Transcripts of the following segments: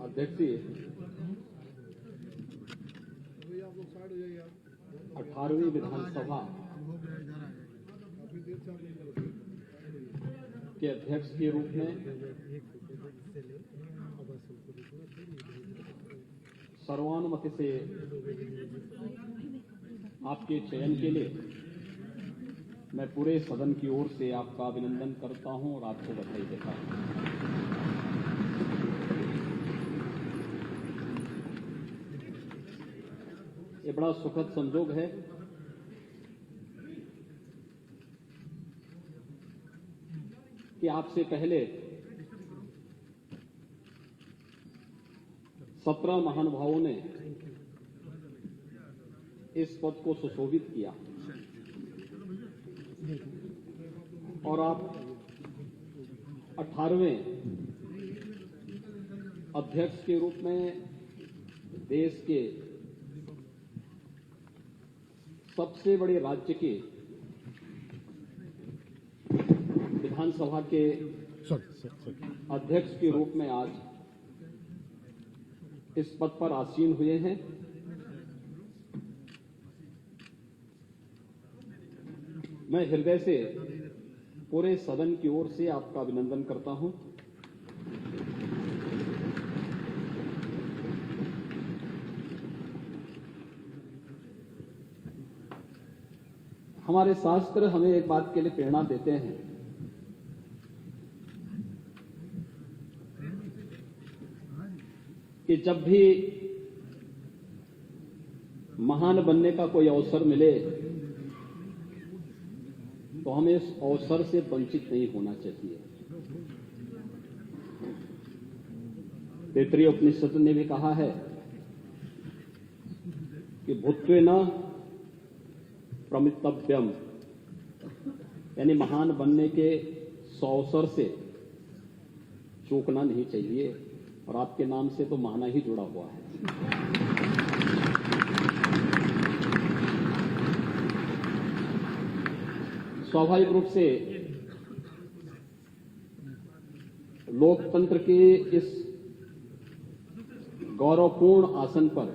अध्यक्ष जी, 18वीं विधानसभा के अध्यक्ष के रूप में सर्वानुमति से आपके चयन के लिए मैं पूरे सदन की ओर से आपका अभिनंदन करता हूं और आपको बधाई देता हूं। ये बड़ा सुखद संजोग है कि आपसे पहले 17 महानुभावों ने इस पद को सुशोभित किया और आप 18वें अध्यक्ष के रूप में देश के सबसे बड़े राज्य के विधानसभा के अध्यक्ष के रूप में आज इस पद पर आसीन हुए हैं। मैं हृदय से पूरे सदन की ओर से आपका अभिनंदन करता हूं। हमारे शास्त्र हमें एक बात के लिए प्रेरणा देते हैं कि जब भी महान बनने का कोई अवसर मिले तो हमें इस अवसर से वंचित नहीं होना चाहिए। तैत्तिरीय उपनिषद ने भी कहा है कि भूत्वेन प्रमितव्यम, यानी महान बनने के अवसर से चूकना नहीं चाहिए और आपके नाम से तो महाना ही जुड़ा हुआ है। स्वाभाविक रूप से लोकतंत्र के इस गौरवपूर्ण आसन पर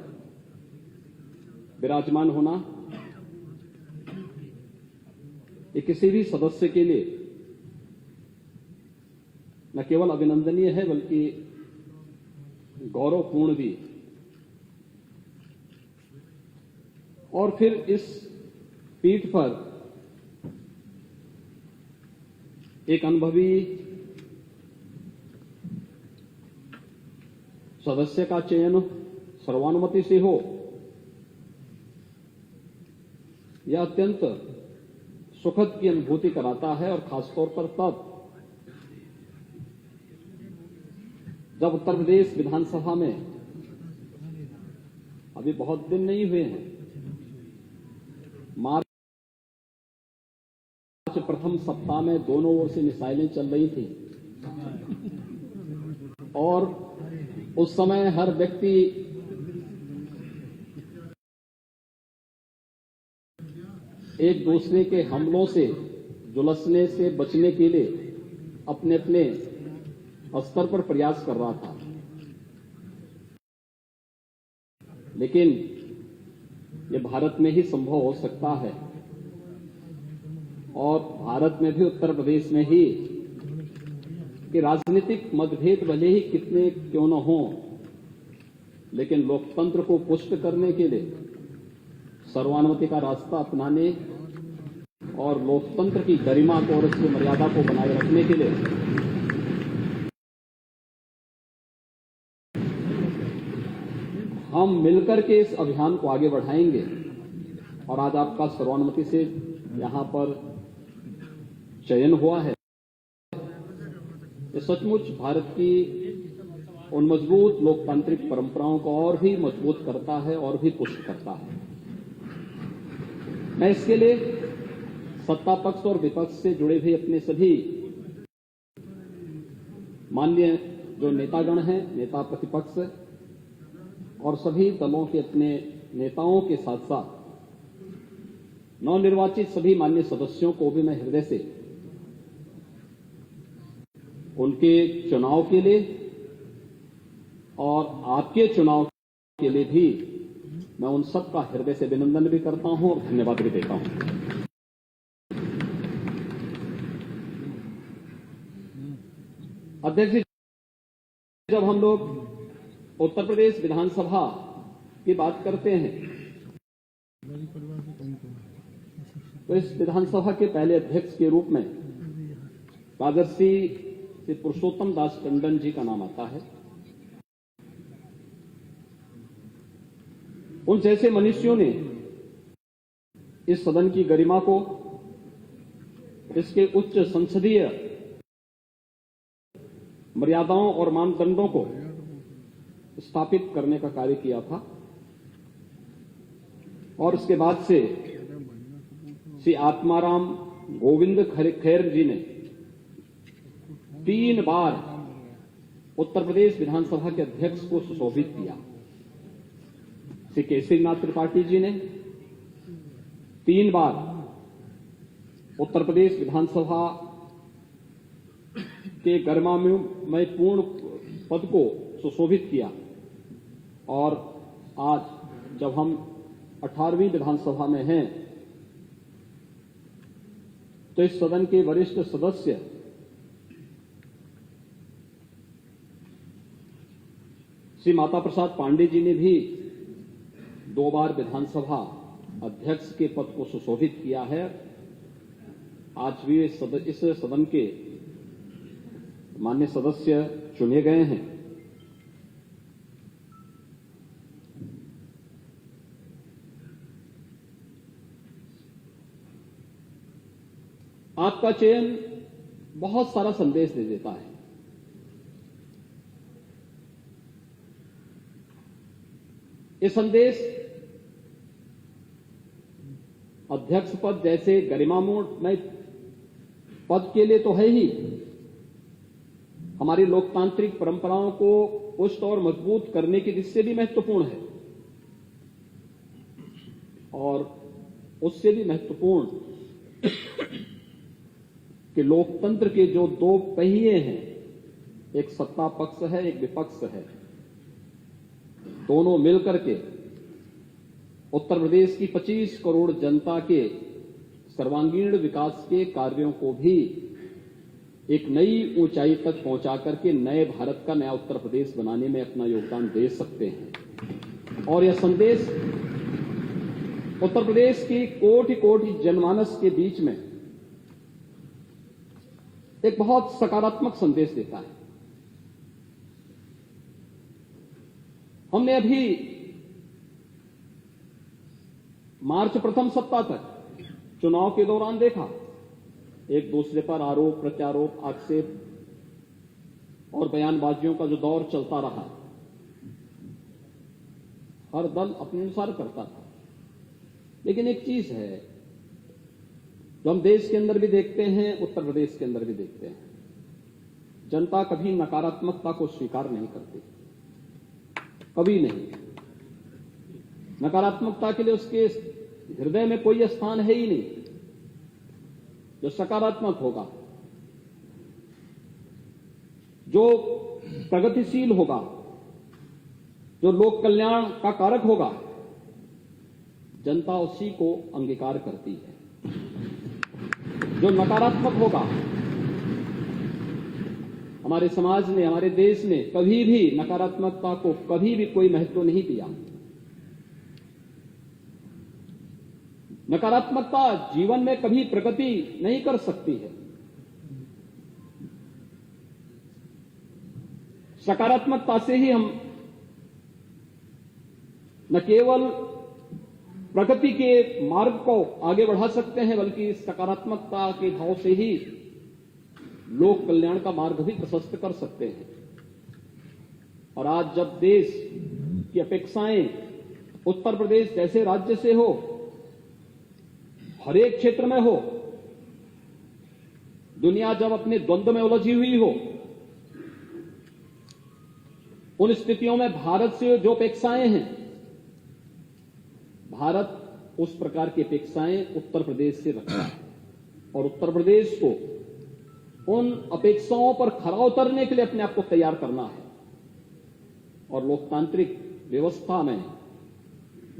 विराजमान होना ये किसी भी सदस्य के लिए न केवल अभिनंदनीय है बल्कि गौरवपूर्ण भी। और फिर इस पीठ पर एक अनुभवी सदस्य का चयन सर्वानुमति से हो, यह अत्यंत सुखद की अनुभूति कराता है। और खासतौर पर तब जब उत्तर प्रदेश विधानसभा में अभी बहुत दिन नहीं हुए हैं, मार्च प्रथम सप्ताह में दोनों ओर से मिसाइलें चल रही थी और उस समय हर व्यक्ति एक दूसरे के हमलों से झुलसने से बचने के लिए अपने अपने स्तर पर प्रयास कर रहा था। लेकिन ये भारत में ही संभव हो सकता है और भारत में भी उत्तर प्रदेश में ही कि राजनीतिक मतभेद भले ही कितने क्यों न हो, लेकिन लोकतंत्र को पुष्ट करने के लिए सर्वानुमति का रास्ता अपनाने और लोकतंत्र की गरिमा को और उसकी मर्यादा को बनाए रखने के लिए हम मिलकर के इस अभियान को आगे बढ़ाएंगे। और आज आपका सर्वानुमति से यहां पर चयन हुआ है, ये सचमुच भारत की उन मजबूत लोकतांत्रिक परंपराओं को और भी मजबूत करता है और भी पुष्ट करता है। मैं इसके लिए सत्ता पक्ष और विपक्ष से जुड़े हुए अपने सभी माननीय जो नेतागण हैं, नेता प्रतिपक्ष और सभी दलों के अपने नेताओं के साथ साथ नवनिर्वाचित सभी माननीय सदस्यों को भी मैं हृदय से उनके चुनाव के लिए और आपके चुनाव के लिए भी मैं उन सबका हृदय से अभिनंदन भी करता हूं और धन्यवाद भी देता हूं। अध्यक्ष जी, जब हम लोग उत्तर प्रदेश विधानसभा की बात करते हैं तो इस विधानसभा के पहले अध्यक्ष के रूप में राजर्षि श्री पुरुषोत्तम दास टंडन जी का नाम आता है। उन जैसे मनुष्यों ने इस सदन की गरिमा को, इसके उच्च संसदीय मर्यादाओं और मानदंडों को स्थापित करने का कार्य किया था और उसके बाद से श्री आत्माराम गोविंद खैर जी ने 3 बार उत्तर प्रदेश विधानसभा के अध्यक्ष को सुशोभित किया। श्री केसरीनाथ त्रिपाठी जी ने 3 बार उत्तर प्रदेश विधानसभा के गरिमामय पूर्ण पद को सुशोभित किया और आज जब हम 18वीं विधानसभा में हैं तो इस सदन के वरिष्ठ सदस्य श्री माता प्रसाद पांडे जी ने भी 2 बार विधानसभा अध्यक्ष के पद को सुशोभित किया है। आज भी इस सदन के माननीय सदस्य चुने गए हैं। आपका चयन बहुत सारा संदेश दे देता है। ये संदेश अध्यक्ष पद जैसे गरिमामय पद के लिए तो है ही, हमारी लोकतांत्रिक परंपराओं को पुष्ट और मजबूत करने की दृष्टि से भी महत्वपूर्ण है और उससे भी महत्वपूर्ण कि लोकतंत्र के जो 2 पहिए हैं, एक सत्ता पक्ष है, एक विपक्ष है, दोनों मिलकर के उत्तर प्रदेश की 25 करोड़ जनता के सर्वांगीण विकास के कार्यों को भी एक नई ऊंचाई तक पहुंचा करके नए भारत का नया उत्तर प्रदेश बनाने में अपना योगदान दे सकते हैं। और यह संदेश उत्तर प्रदेश की कोटि कोटि जनमानस के बीच में एक बहुत सकारात्मक संदेश देता है। हमने अभी मार्च प्रथम सप्ताह तक चुनाव के दौरान देखा, एक दूसरे पर आरोप प्रत्यारोप, आक्षेप और बयानबाजियों का जो दौर चलता रहा, हर दल अपने अनुसार करता था। लेकिन एक चीज है जो हम देश के अंदर भी देखते हैं, उत्तर प्रदेश के अंदर भी देखते हैं, जनता कभी नकारात्मकता को स्वीकार नहीं करती, कभी नहीं। नकारात्मकता के लिए उसके हृदय में कोई स्थान है ही नहीं। जो सकारात्मक होगा, जो प्रगतिशील होगा, जो लोक कल्याण का कारक होगा, जनता उसी को अंगीकार करती है। जो नकारात्मक होगा, हमारे समाज ने, हमारे देश ने कभी भी नकारात्मकता को कभी भी कोई महत्व नहीं दिया। नकारात्मकता जीवन में कभी प्रगति नहीं कर सकती है। सकारात्मकता से ही हम न केवल प्रगति के मार्ग को आगे बढ़ा सकते हैं, बल्कि सकारात्मकता के भाव से ही लोक कल्याण का मार्ग भी प्रशस्त कर सकते हैं। और आज जब देश की अपेक्षाएं उत्तर प्रदेश जैसे राज्य से हो, हर एक क्षेत्र में हो, दुनिया जब अपने द्वंद्व में उलझी हुई हो, उन स्थितियों में भारत से जो अपेक्षाएं हैं, भारत उस प्रकार की अपेक्षाएं उत्तर प्रदेश से रखता है और उत्तर प्रदेश को उन अपेक्षाओं पर खरा उतरने के लिए अपने आप को तैयार करना है। और लोकतांत्रिक व्यवस्था में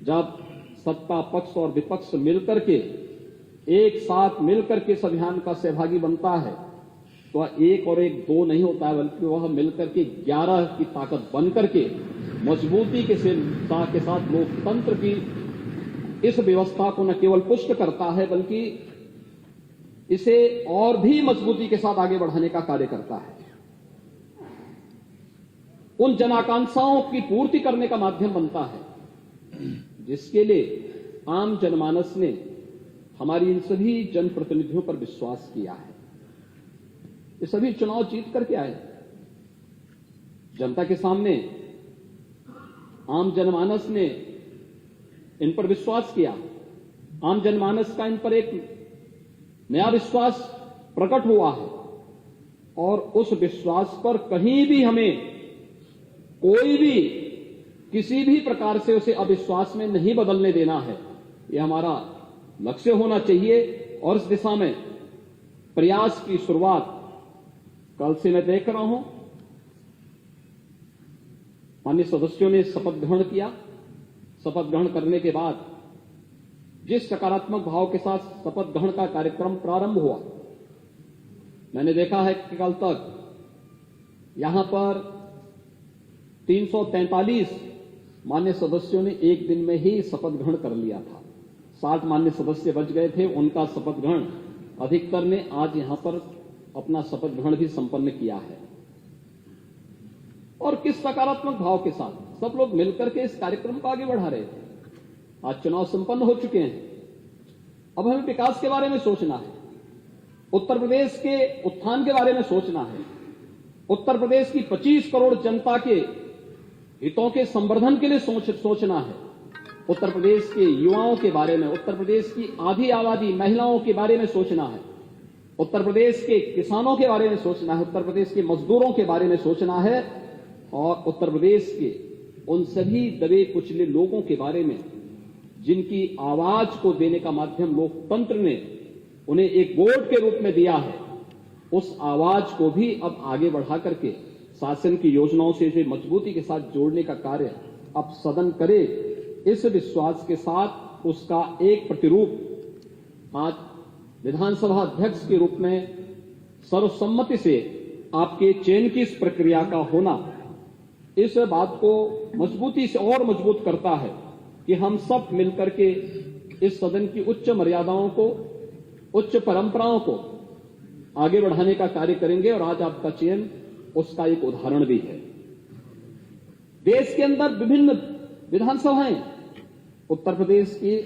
जब सत्ता पक्ष और विपक्ष मिलकर के एक साथ मिलकर के इस अभियान का सहभागी बनता है तो वह 1 और 1 2 नहीं होता है, बल्कि वह मिलकर के 11 की ताकत बनकर के मजबूती के साथ लोकतंत्र की इस व्यवस्था को न केवल पुष्ट करता है बल्कि इसे और भी मजबूती के साथ आगे बढ़ाने का कार्य करता है, उन जनाकांक्षाओं की पूर्ति करने का माध्यम बनता है जिसके लिए आम जनमानस ने हमारी इन सभी जनप्रतिनिधियों पर विश्वास किया है। ये सभी चुनाव जीत करके आए, जनता के सामने आम जनमानस ने इन पर विश्वास किया, आम जनमानस का इन पर एक नया विश्वास प्रकट हुआ है और उस विश्वास पर कहीं भी हमें कोई भी किसी भी प्रकार से उसे अविश्वास में नहीं बदलने देना है। यह हमारा लक्ष्य होना चाहिए और इस दिशा में प्रयास की शुरुआत कल से मैं देख रहा हूं। माननीय सदस्यों ने शपथ ग्रहण किया। शपथ ग्रहण करने के बाद जिस सकारात्मक भाव के साथ शपथ ग्रहण का कार्यक्रम प्रारंभ हुआ, मैंने देखा है कि कल तक यहां पर 343 मान्य सदस्यों ने एक दिन में ही शपथ ग्रहण कर लिया था। 60 मान्य सदस्य बच गए थे, उनका शपथ ग्रहण अधिकतर ने आज यहां पर अपना शपथ ग्रहण भी संपन्न किया है। और किस सकारात्मक भाव के साथ सब लोग मिलकर के इस कार्यक्रम को आगे बढ़ा रहे थे। आज चुनाव संपन्न हो चुके हैं, अब हमें विकास के बारे में सोचना है, उत्तर प्रदेश के उत्थान के बारे में सोचना है, उत्तर प्रदेश की 25 करोड़ जनता के हितों के संवर्धन के लिए सोचना है, उत्तर प्रदेश के युवाओं के बारे में, उत्तर प्रदेश की आधी आबादी महिलाओं के बारे में सोचना है, उत्तर प्रदेश के किसानों के बारे में सोचना है, उत्तर प्रदेश के मजदूरों के बारे में सोचना है और उत्तर प्रदेश के उन सभी दबे कुचले लोगों के बारे में जिनकी आवाज को देने का माध्यम लोकतंत्र ने उन्हें एक वोट के रूप में दिया है, उस आवाज को भी अब आगे बढ़ा करके शासन की योजनाओं से इसे मजबूती के साथ जोड़ने का कार्य अब सदन करे। इस विश्वास के साथ उसका एक प्रतिरूप आज विधानसभा अध्यक्ष के रूप में सर्वसम्मति से आपके चयन की इस प्रक्रिया का होना इस बात को मजबूती से और मजबूत करता है कि हम सब मिलकर के इस सदन की उच्च मर्यादाओं को, उच्च परंपराओं को आगे बढ़ाने का कार्य करेंगे और आज आपका चयन उसका एक उदाहरण भी है। देश के अंदर विभिन्न विधानसभाएं, उत्तर प्रदेश की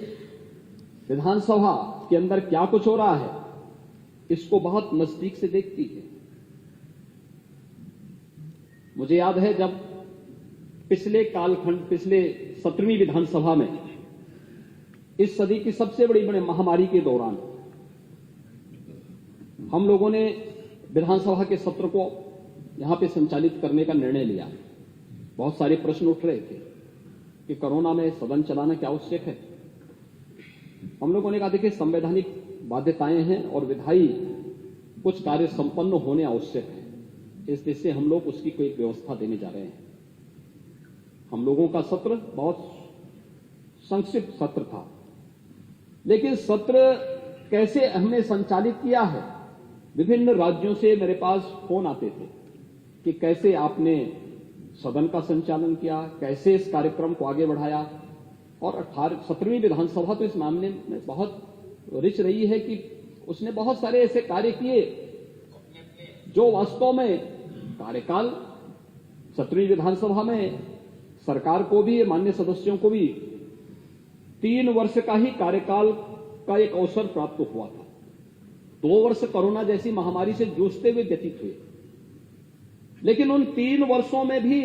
विधानसभा के अंदर क्या कुछ हो रहा है इसको बहुत नजदीक से देखती है। मुझे याद है जब पिछले 17वीं विधानसभा में इस सदी की सबसे बड़ी महामारी के दौरान हम लोगों ने विधानसभा के सत्र को यहां पे संचालित करने का निर्णय लिया। बहुत सारे प्रश्न उठ रहे थे कि कोरोना में सदन चलाना क्या आवश्यक है। हम लोगों ने कहा देखिए संवैधानिक बाध्यताएं हैं और विधायी कुछ कार्य संपन्न होने आवश्यक है, इस देश से हम लोग उसकी कोई व्यवस्था देने जा रहे हैं। हम लोगों का सत्र बहुत संक्षिप्त सत्र था, लेकिन सत्र कैसे हमने संचालित किया है, विभिन्न राज्यों से मेरे पास फोन आते थे कि कैसे आपने सदन का संचालन किया, कैसे इस कार्यक्रम को आगे बढ़ाया। और 17वीं विधानसभा तो इस मामले में बहुत रिच रही है कि उसने बहुत सारे ऐसे कार्य किए जो वास्तव में कार्यकाल 17वीं विधानसभा में सरकार को भी, माननीय सदस्यों को भी 3 वर्ष का ही कार्यकाल का एक अवसर प्राप्त हुआ था। 2 वर्ष कोरोना जैसी महामारी से जूझते हुए व्यतीत हुए, लेकिन उन 3 वर्षों में भी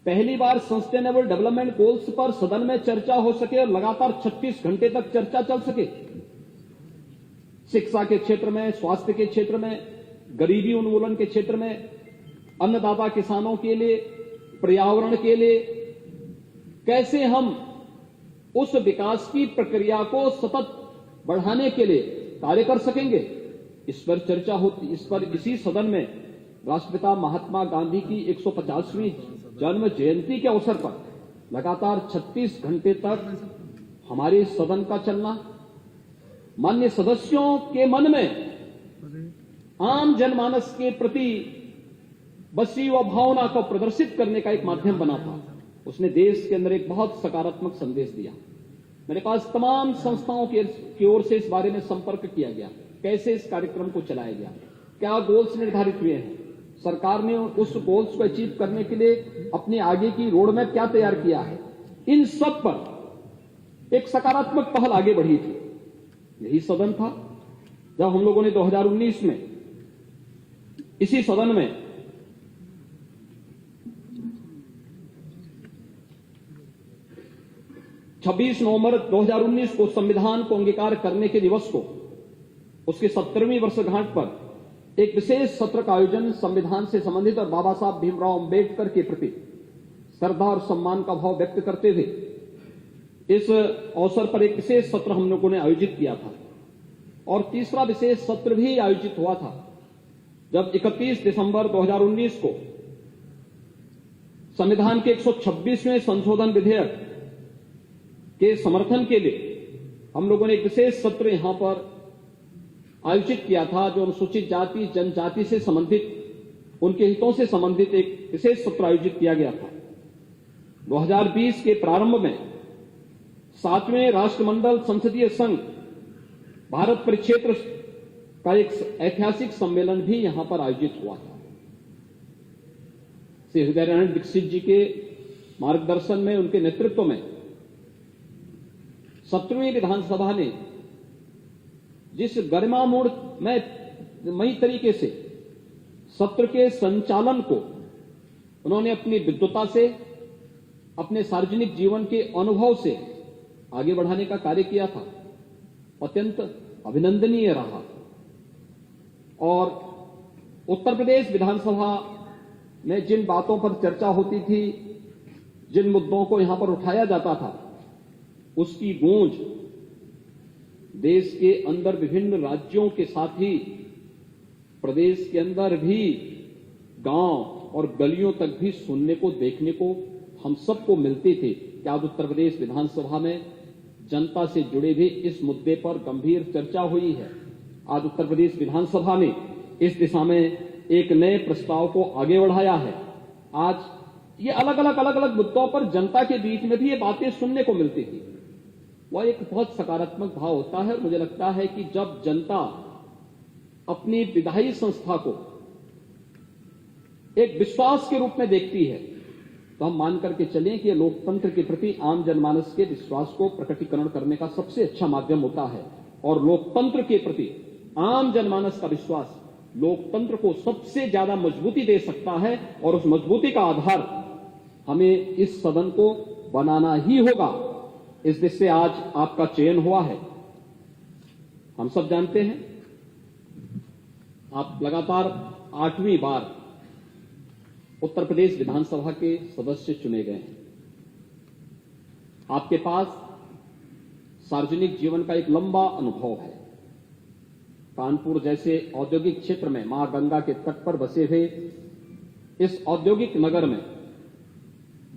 पहली बार सस्टेनेबल डेवलपमेंट गोल्स पर सदन में चर्चा हो सके और लगातार 36 घंटे तक चर्चा चल सके। शिक्षा के क्षेत्र में, स्वास्थ्य के क्षेत्र में, गरीबी उन्मूलन के क्षेत्र में, अन्नदाता किसानों के लिए, पर्यावरण के लिए कैसे हम उस विकास की प्रक्रिया को सतत बढ़ाने के लिए कार्य कर सकेंगे, इस पर चर्चा होती। इस पर इसी सदन में राष्ट्रपिता महात्मा गांधी की 150वीं जन्म जयंती के अवसर पर लगातार 36 घंटे तक हमारे सदन का चलना माननीय सदस्यों के मन में आम जनमानस के प्रति बसी व भावना को प्रदर्शित करने का एक माध्यम बना था। उसने देश के अंदर एक बहुत सकारात्मक संदेश दिया। मेरे पास तमाम संस्थाओं की ओर से इस बारे में संपर्क किया गया, कैसे इस कार्यक्रम को चलाया गया, क्या गोल्स निर्धारित हुए हैं, सरकार ने उस गोल्स को अचीव करने के लिए अपने आगे की रोड मैप क्या तैयार किया है। इन सब पर एक सकारात्मक पहल आगे बढ़ी थी। यही सदन था जब हम लोगों ने 2019 में इसी सदन में छब्बीस नवंबर 2019 को संविधान को अंगीकार करने के दिवस को, उसके 70वीं वर्षगांठ पर एक विशेष सत्र का आयोजन संविधान से संबंधित और बाबा साहब भीमराव अंबेडकर के प्रति श्रद्धा और सम्मान का भाव व्यक्त करते हुए इस अवसर पर एक विशेष सत्र हम लोगों ने आयोजित किया था। और तीसरा विशेष सत्र भी आयोजित हुआ था जब 31 दिसंबर 2019 को संविधान के 126वें संशोधन विधेयक के समर्थन के लिए हम लोगों ने एक विशेष सत्र यहां पर आयोजित किया था, जो अनुसूचित जाति जनजाति से संबंधित, उनके हितों से संबंधित एक विशेष सत्र आयोजित किया गया था। 2020 के प्रारंभ में 7वें राष्ट्रमंडल संसदीय संघ भारत परिक्षेत्र का एक ऐतिहासिक सम्मेलन भी यहां पर आयोजित हुआ था। श्री हृदय नारायण दीक्षित जी के मार्गदर्शन में, उनके नेतृत्व में 17वीं विधानसभा ने जिस गरिमामयी तरीके से सत्र के संचालन को उन्होंने अपनी विद्वता से, अपने सार्वजनिक जीवन के अनुभव से आगे बढ़ाने का कार्य किया था, अत्यंत अभिनंदनीय रहा। और उत्तर प्रदेश विधानसभा में जिन बातों पर चर्चा होती थी, जिन मुद्दों को यहां पर उठाया जाता था, उसकी गूंज देश के अंदर विभिन्न राज्यों के साथ ही प्रदेश के अंदर भी गांव और गलियों तक भी सुनने को, देखने को हम सबको मिलते थे कि आज उत्तर प्रदेश विधानसभा में जनता से जुड़े भी इस मुद्दे पर गंभीर चर्चा हुई है। आज उत्तर प्रदेश विधानसभा ने इस दिशा में एक नए प्रस्ताव को आगे बढ़ाया है। आज ये अलग अलग मुद्दों पर जनता के बीच में भी ये बातें सुनने को मिलती थी। वह एक बहुत सकारात्मक भाव होता है। मुझे लगता है कि जब जनता अपनी विधायी संस्था को एक विश्वास के रूप में देखती है, तो हम मान करके चलें कि लोकतंत्र के प्रति आम जनमानस के विश्वास को प्रकटीकरण करने का सबसे अच्छा माध्यम होता है। और लोकतंत्र के प्रति आम जनमानस का विश्वास लोकतंत्र को सबसे ज्यादा मजबूती दे सकता है। और उस मजबूती का आधार हमें इस सदन को बनाना ही होगा। इस दिशा से आज आपका चयन हुआ है। हम सब जानते हैं आप लगातार 8वीं बार उत्तर प्रदेश विधानसभा के सदस्य चुने गए हैं। आपके पास सार्वजनिक जीवन का एक लंबा अनुभव है। कानपुर जैसे औद्योगिक क्षेत्र में मां गंगा के तट पर बसे हुए इस औद्योगिक नगर में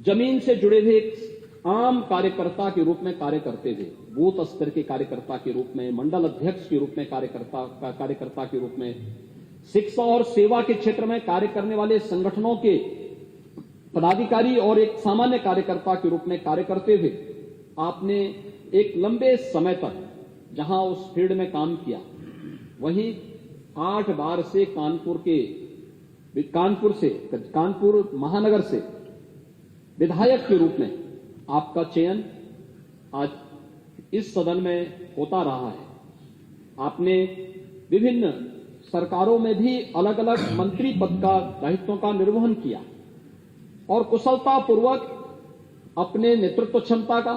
जमीन से जुड़े हुए एक आम कार्यकर्ता के रूप में कार्य करते हुए, बूथ स्तर के कार्यकर्ता के रूप में, मंडल अध्यक्ष के रूप में कार्यकर्ता के रूप में, शिक्षा और सेवा के क्षेत्र में कार्य करने वाले संगठनों के पदाधिकारी और एक सामान्य कार्यकर्ता के रूप में कार्य करते हुए आपने एक लंबे समय तक जहां उस फील्ड में काम किया, वहीं 8 बार से कानपुर महानगर से विधायक के रूप में आपका चयन आज इस सदन में होता रहा है। आपने विभिन्न सरकारों में भी अलग अलग मंत्री पद का दायित्वों का निर्वहन किया और कुशलतापूर्वक अपने नेतृत्व क्षमता का,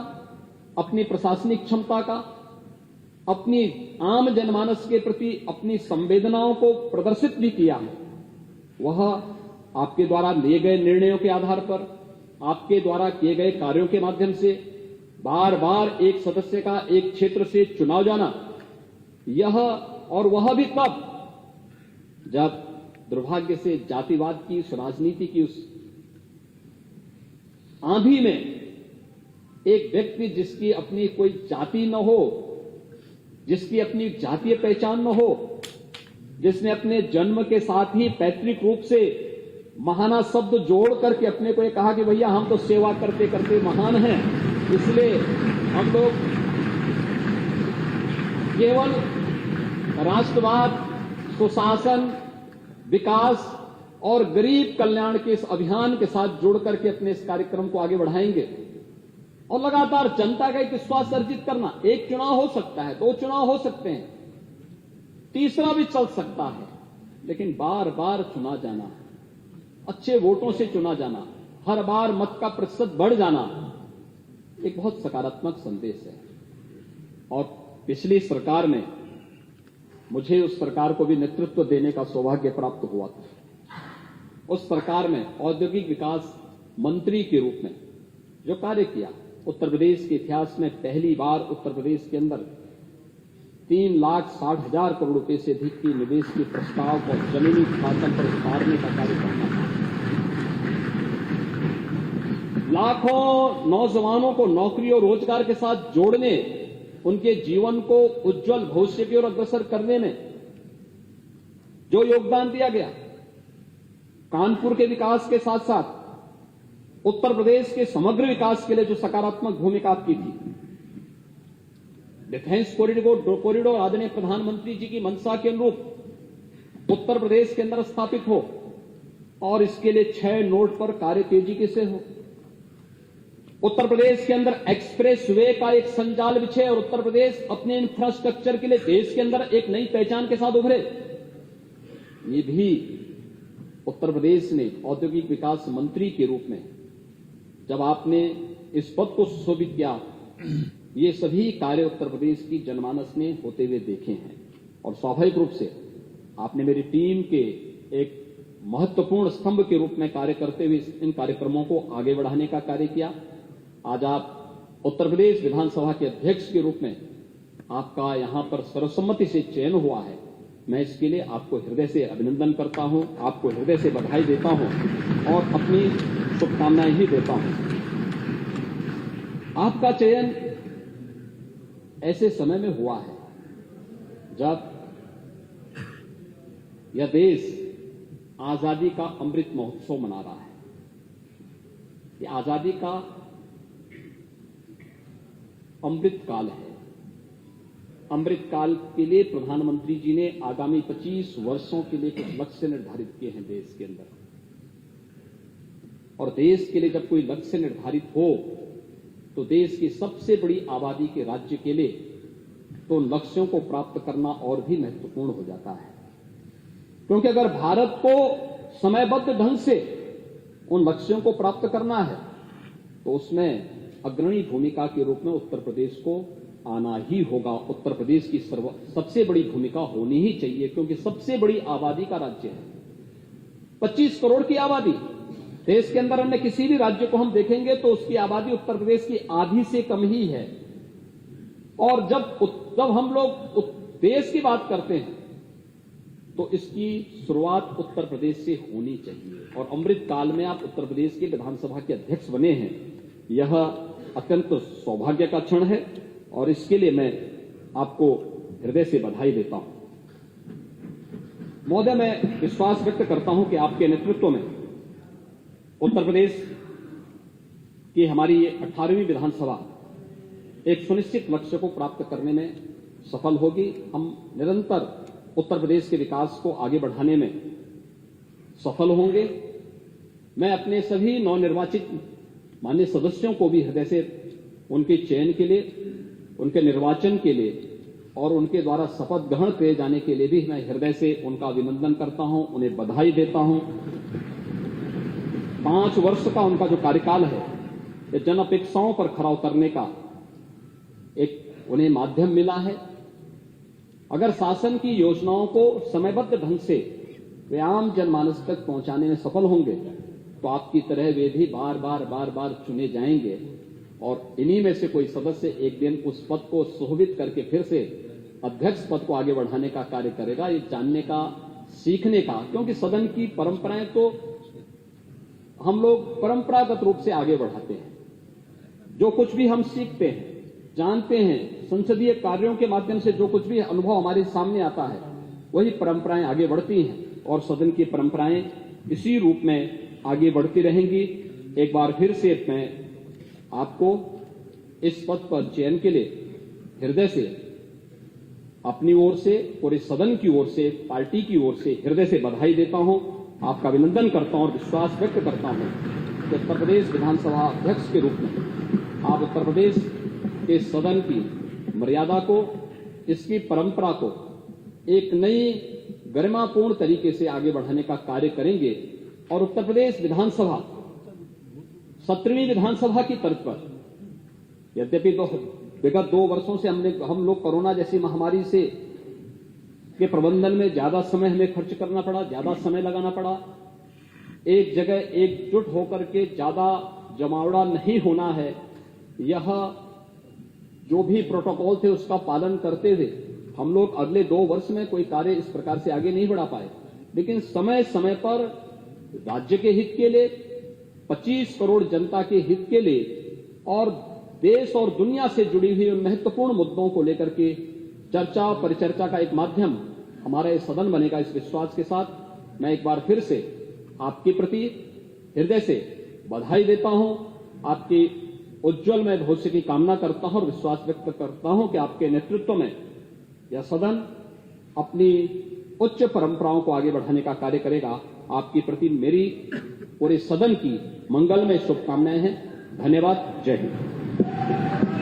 अपनी प्रशासनिक क्षमता का, अपनी आम जनमानस के प्रति अपनी संवेदनाओं को प्रदर्शित भी किया है। वह आपके द्वारा लिए गए निर्णयों के आधार पर, आपके द्वारा किए गए कार्यों के माध्यम से बार बार एक सदस्य का एक क्षेत्र से चुनाव जाना, यह और वह भी तब जब दुर्भाग्य से जातिवाद की, उस राजनीति की उस आंधी में एक व्यक्ति जिसकी अपनी कोई जाति न हो, जिसकी अपनी जातीय पहचान न हो, जिसने अपने जन्म के साथ ही पैतृक रूप से महाना शब्द जोड़ करके अपने को ये कहा कि भैया हम तो सेवा करते करते महान हैं, इसलिए हम लोग केवल राष्ट्रवाद, सुशासन, विकास और गरीब कल्याण के इस अभियान के साथ जुड़ करके अपने इस कार्यक्रम को आगे बढ़ाएंगे और लगातार जनता का एक विश्वास अर्जित करना। एक चुनाव हो सकता है, 2 चुनाव हो सकते हैं, तीसरा भी चल सकता है, लेकिन बार बार चुना जाना, अच्छे वोटों से चुना जाना, हर बार मत का प्रतिशत बढ़ जाना एक बहुत सकारात्मक संदेश है। और पिछली सरकार में मुझे उस सरकार को भी नेतृत्व देने का सौभाग्य प्राप्त हुआ था। उस सरकार में औद्योगिक विकास मंत्री के रूप में जो कार्य किया, उत्तर प्रदेश के इतिहास में पहली बार उत्तर प्रदेश के अंदर 3,60,000 करोड़ रुपए से अधिक की निवेश के प्रस्ताव को जमीनी धरातल पर उतारने का कार्य करना था। लाखों नौजवानों को नौकरी और रोजगार के साथ जोड़ने, उनके जीवन को उज्जवल भविष्य की ओर अग्रसर करने में जो योगदान दिया गया, कानपुर के विकास के साथ साथ उत्तर प्रदेश के समग्र विकास के लिए जो सकारात्मक भूमिका आपकी थी, डिफेंस कॉरिडोर आदरणीय प्रधानमंत्री जी की मंशा के अनुरूप उत्तर प्रदेश के अंदर स्थापित हो और इसके लिए 6 नोड पर कार्य तेजी से हो। उत्तर प्रदेश के अंदर एक्सप्रेस वे का एक संजाल बिछे और उत्तर प्रदेश अपने इंफ्रास्ट्रक्चर के लिए देश के अंदर एक नई पहचान के साथ उभरे। ये भी उत्तर प्रदेश ने औद्योगिक विकास मंत्री के रूप में जब आपने इस पद को सुशोभित किया, ये सभी कार्य उत्तर प्रदेश की जनमानस ने होते हुए देखे हैं और स्वाभाविक रूप से आपने मेरी टीम के एक महत्वपूर्ण स्तंभ के रूप में कार्य करते हुए इन कार्यक्रमों को आगे बढ़ाने का कार्य किया। आज आप उत्तर प्रदेश विधानसभा के अध्यक्ष के रूप में आपका यहां पर सर्वसम्मति से चयन हुआ है। मैं इसके लिए आपको हृदय से अभिनंदन करता हूं, आपको हृदय से बधाई देता हूं और अपनी शुभकामनाएं ही देता हूं। आपका चयन ऐसे समय में हुआ है जब यह देश आजादी का अमृत महोत्सव मना रहा है। ये आजादी का अमृत काल है। अमृत काल के लिए प्रधानमंत्री जी ने आगामी 25 वर्षों के लिए कुछ लक्ष्य निर्धारित किए हैं देश के अंदर। और देश के लिए जब कोई लक्ष्य निर्धारित हो तो देश की सबसे बड़ी आबादी के राज्य के लिए तो उन लक्ष्यों को प्राप्त करना और भी महत्वपूर्ण हो जाता है, क्योंकि अगर भारत को समयबद्ध ढंग से उन लक्ष्यों को प्राप्त करना है तो उसमें अग्रणी भूमिका के रूप में उत्तर प्रदेश को आना ही होगा। उत्तर प्रदेश की सबसे बड़ी भूमिका होनी ही चाहिए, क्योंकि सबसे बड़ी आबादी का राज्य है। 25 करोड़ की आबादी देश के अंदर अन्य किसी भी राज्य को हम देखेंगे तो उसकी आबादी उत्तर प्रदेश की आधी से कम ही है। और जब हम लोग देश की बात करते हैं तो इसकी शुरुआत उत्तर प्रदेश से होनी चाहिए। और अमृत काल में आप उत्तर प्रदेश के विधानसभा के अध्यक्ष बने हैं, यह अत्यंत सौभाग्य का क्षण है और इसके लिए मैं आपको हृदय से बधाई देता हूं। महोदय, मैं विश्वास व्यक्त करता हूं कि आपके नेतृत्व में उत्तर प्रदेश की हमारी ये 18वीं विधानसभा एक सुनिश्चित लक्ष्य को प्राप्त करने में सफल होगी। हम निरंतर उत्तर प्रदेश के विकास को आगे बढ़ाने में सफल होंगे। मैं अपने सभी नवनिर्वाचित माननीय सदस्यों को भी हृदय से उनके चयन के लिए, उनके निर्वाचन के लिए और उनके द्वारा शपथ ग्रहण किए जाने के लिए भी मैं हृदय से उनका अभिनंदन करता हूं, उन्हें बधाई देता हूं। 5 वर्ष का उनका जो कार्यकाल है, ये जन अपेक्षाओं पर खरा उतरने का एक उन्हें माध्यम मिला है। अगर शासन की योजनाओं को समयबद्ध ढंग से वे आम जनमानस तक पहुंचाने में सफल होंगे तो आपकी तरह वे भी बार बार चुने जाएंगे और इन्हीं में से कोई सदस्य एक दिन उस पद को सुशोभित करके फिर से अध्यक्ष पद को आगे बढ़ाने का कार्य करेगा। ये जानने का सीखने का, क्योंकि सदन की परंपराएं तो हम लोग परंपरागत रूप से आगे बढ़ाते हैं। जो कुछ भी हम सीखते हैं, जानते हैं, संसदीय कार्यों के माध्यम से जो कुछ भी अनुभव हमारे सामने आता है, वही परंपराएं आगे बढ़ती हैं और सदन की परंपराएं इसी रूप में आगे बढ़ती रहेंगी। एक बार फिर से मैं आपको इस पद पर चयन के लिए हृदय से, अपनी ओर से, पूरे सदन की ओर से, पार्टी की ओर से हृदय से बधाई देता हूं, आपका अभिनंदन करता हूं और विश्वास व्यक्त करता हूं कि उत्तर प्रदेश विधानसभा अध्यक्ष के रूप में आप उत्तर प्रदेश के सदन की मर्यादा को, इसकी परंपरा को एक नई गरिमापूर्ण तरीके से आगे बढ़ाने का कार्य करेंगे और उत्तर प्रदेश विधानसभा 17वीं विधानसभा की तर्ज पर, यद्यपि विगत 2 वर्षों से हम लोग कोरोना जैसी महामारी से के प्रबंधन में ज्यादा समय हमें खर्च करना पड़ा, ज्यादा समय लगाना पड़ा, एक जगह एकजुट होकर के ज्यादा जमावड़ा नहीं होना है, यह जो भी प्रोटोकॉल थे उसका पालन करते हुए हम लोग अगले 2 वर्ष में कोई कार्य इस प्रकार से आगे नहीं बढ़ा पाए। लेकिन समय समय पर राज्य के हित के लिए, 25 करोड़ जनता के हित के लिए और देश और दुनिया से जुड़ी हुई उन महत्वपूर्ण मुद्दों को लेकर के चर्चा परिचर्चा का एक माध्यम हमारा ये सदन बनेगा, इस विश्वास के साथ मैं एक बार फिर से आपके प्रति हृदय से बधाई देता हूं, आपकी उज्जवलमय भविष्य की कामना करता हूं और विश्वास व्यक्त करता हूं कि आपके नेतृत्व में यह सदन अपनी उच्च परंपराओं को आगे बढ़ाने का कार्य करेगा। आपके प्रति मेरी पूरे सदन की मंगलमय शुभकामनाएं हैं। धन्यवाद। जय हिंद।